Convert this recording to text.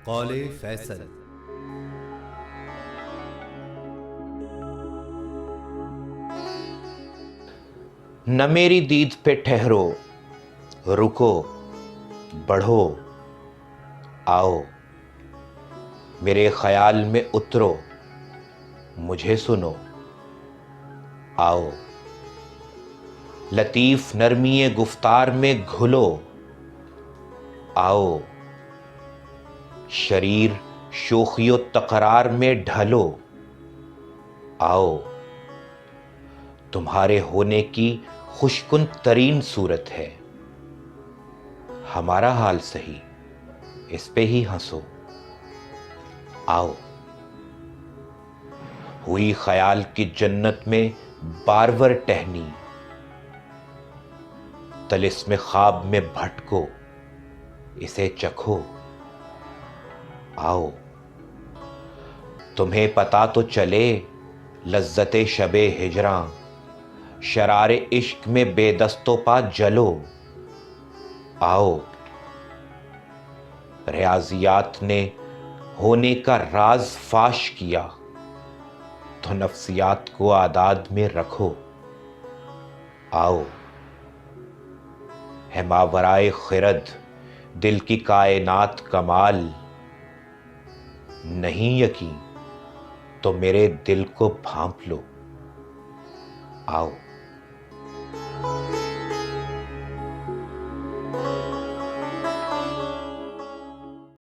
कौले फैसल। न मेरी दीद पे ठहरो, रुको, बढ़ो, आओ, मेरे ख्याल में उतरो, मुझे सुनो, आओ, लतीफ नरमी गुफ्तार में घुलो, आओ, शरीर शोखियो तकरार में ढलो, आओ, तुम्हारे होने की खुशकुन तरीन सूरत है, हमारा हाल सही, इस पे ही हंसो, आओ, हुई ख्याल की जन्नत में बारवर टहनी, तलिस्म ख्वाब में भटको, इसे चखो, आओ, तुम्हें पता तो चले लज्जते शबे हिजरां, शरारे इश्क में बेदस्तों पा जलो, आओ, रियाजियात ने होने का राज फाश किया, तो नफ्सियात को आदाद में रखो, आओ, है मावराए खिरद दिल की कायनात कमाल, नहीं यकीन तो मेरे दिल को भांप लो, आओ।